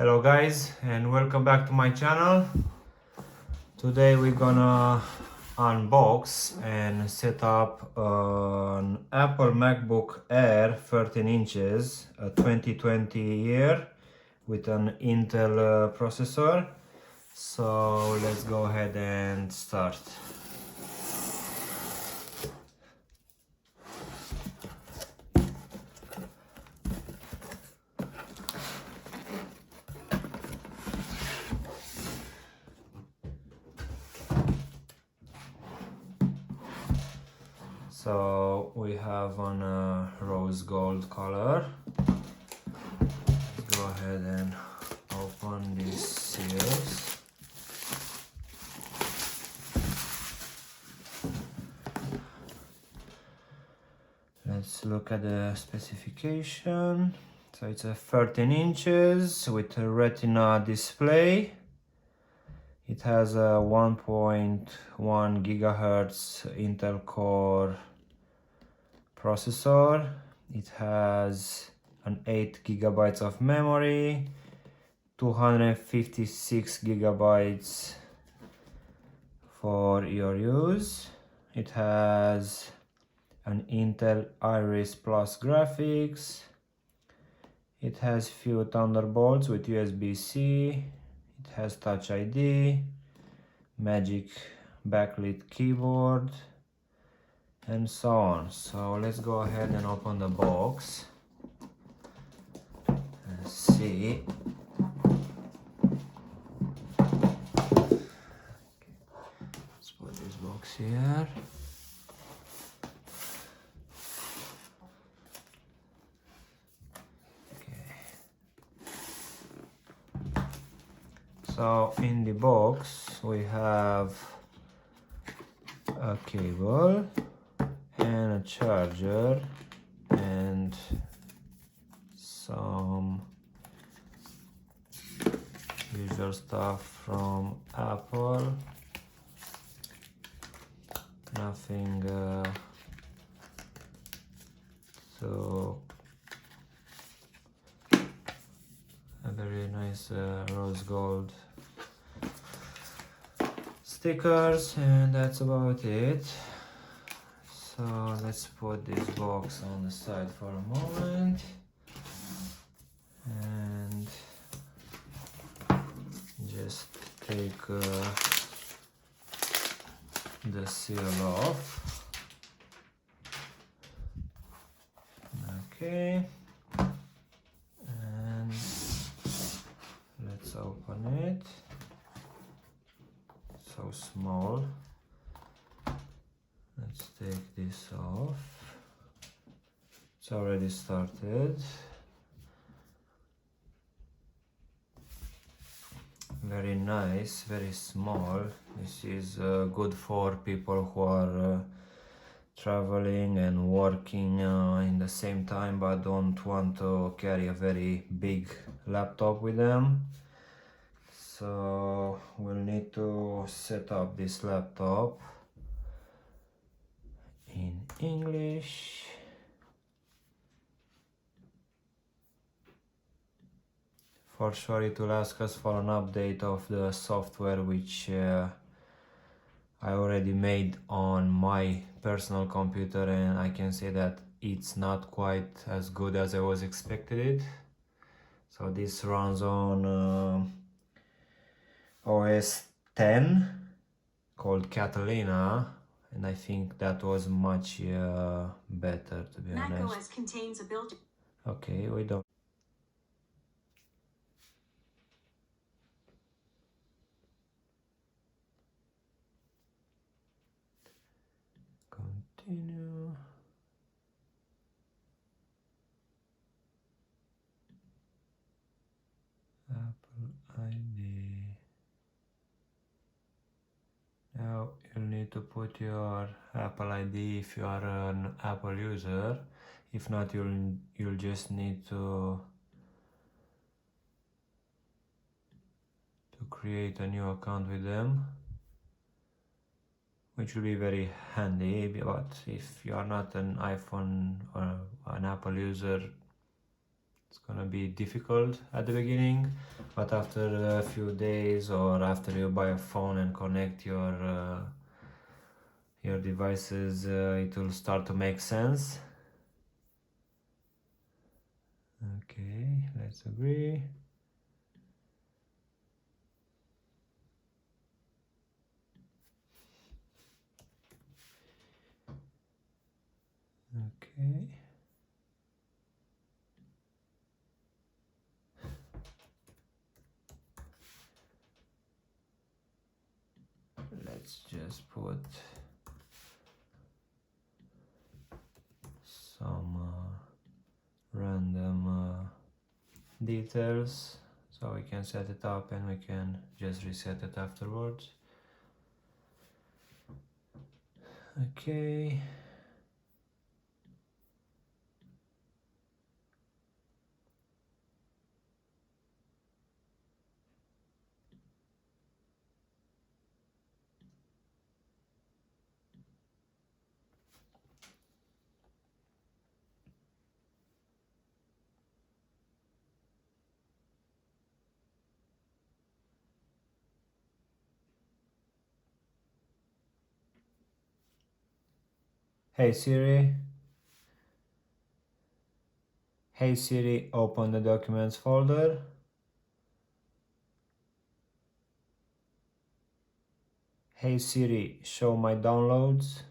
Hello guys and welcome back to my channel. Today we're gonna unbox and set up an Apple MacBook Air 13 inches, a 2020 year with an Intel processor. So let's go ahead and start. So we have on a rose gold color. Let's go ahead and open these seals. Let's look at the specification. So it's a 13 inches with a Retina display. It has a 1.1 gigahertz Intel Core processor. It has an 8 gigabytes of memory, 256 gigabytes for your use. It has an Intel Iris Plus graphics. It has few Thunderbolts with USB-C. It has Touch ID, Magic backlit keyboard, and so on. So let's go ahead and open the box and see. Let's put this box here. So in the box we have a cable and a charger and some usual stuff from Apple. Nothing so a very nice rose gold stickers, and that's about it. So let's put this box on the side for a moment and just take the seal off. Okay, and let's open it. So small. Let's take this off. It's already started. Very nice, very small. This is good for people who are traveling and working in the same time but don't want to carry a very big laptop with them. So we'll need to set up this laptop in English. For sure it will ask us for an update of the software which I already made on my personal computer, and I can say that it's not quite as good as I was expected it. So this runs on OS 10 called Catalina, and I think that was much better, to be honest. macOS contains a built. Okay, we don't. Continue. Apple ID. Now you'll need to put your Apple ID if you are an Apple user. If not, you'll just need to create a new account with them, which will be very handy. But if you are not an iPhone or an Apple user, It's gonna be difficult at the beginning, but after a few days or after you buy a phone and connect your devices, it will start to make sense. Okay, let's agree. Okay. Let's just put some random details so we can set it up and we can just reset it afterwards. Okay. Hey Siri. Hey Siri, open the documents folder. Hey Siri, show my downloads.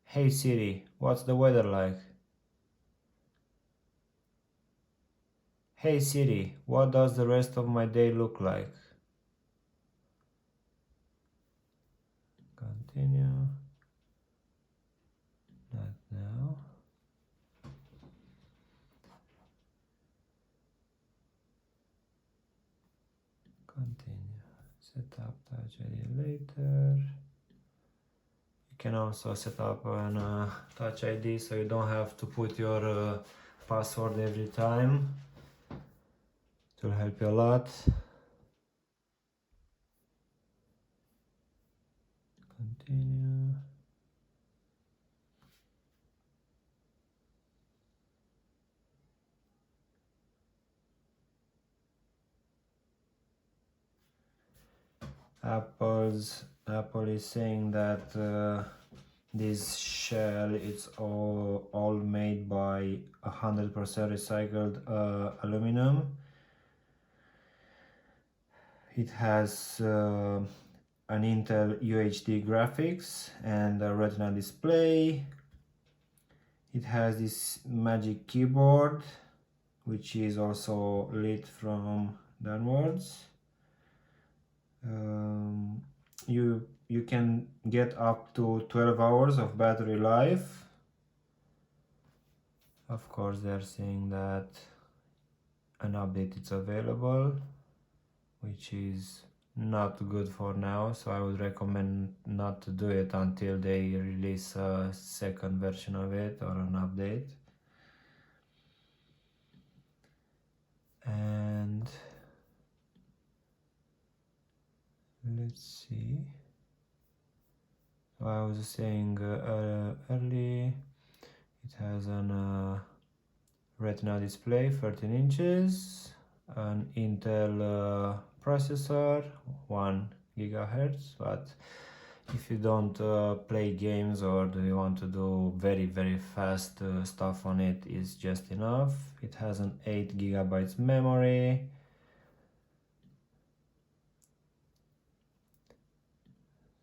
Hey Siri, what's the weather like? Hey Siri, what does the rest of my day look like? Continue. Not now. Continue. Set up Touch ID later. You can also set up an Touch ID so you don't have to put your password every time. It will help you a lot. Continue. Apple is saying that this shell is all made by 100% recycled aluminum. It has an Intel UHD graphics and a Retina display. It has this magic keyboard, which is also lit from downwards. You can get up to 12 hours of battery life. Of course, they're saying that an update is available, which is not good for now, so I would recommend not to do it until they release a second version of it or an update. And let's see. So I was saying early, it has an Retina display, 13 inches, an Intel processor, 1 gigahertz, but if you don't play games or do you want to do very fast stuff on it, is just enough. It has an 8 gigabytes memory.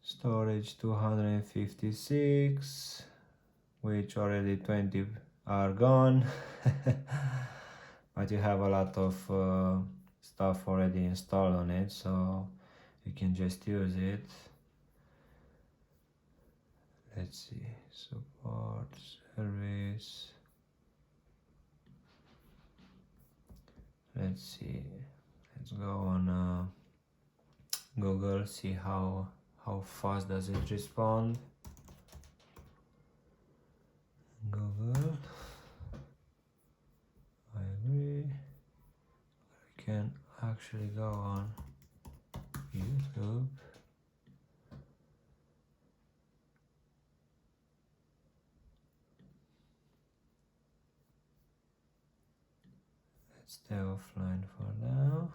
Storage 256, which already 20 are gone. But you have a lot of stuff already installed on it, so you can just use it. Let's see, support, service. Let's see, let's go on Google, see how fast does it respond. Google, I agree. I can actually go on YouTube. Let's stay offline for now.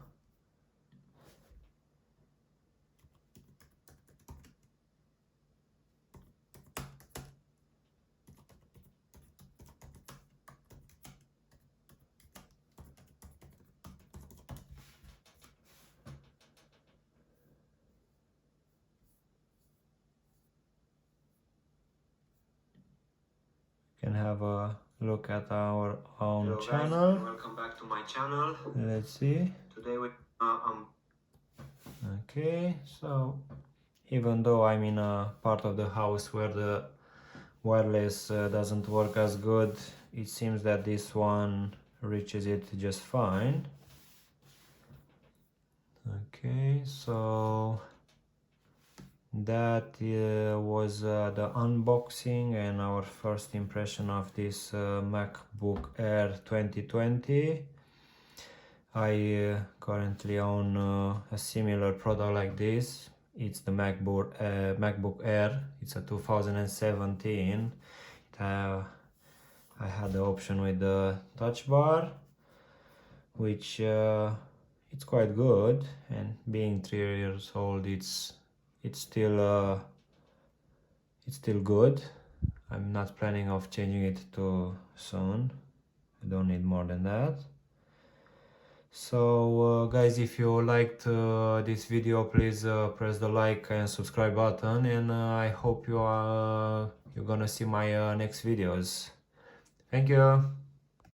Can have a look at our own Hello channel. guys, welcome back to my channel. Let's see. Today we Okay, so even though I'm in a part of the house where the wireless doesn't work as good, it seems that this one reaches it just fine. Okay, so that was the unboxing and our first impression of this MacBook Air 2020. I currently own a similar product like this. It's the MacBook Air. It's a 2017. I had the option with the touch bar, which it's quite good, and being 3 years old, it's still good. I'm not planning of changing it too soon. I don't need more than that. So guys, if you liked this video, please press the like and subscribe button, and I hope you're gonna see my next videos. Thank you.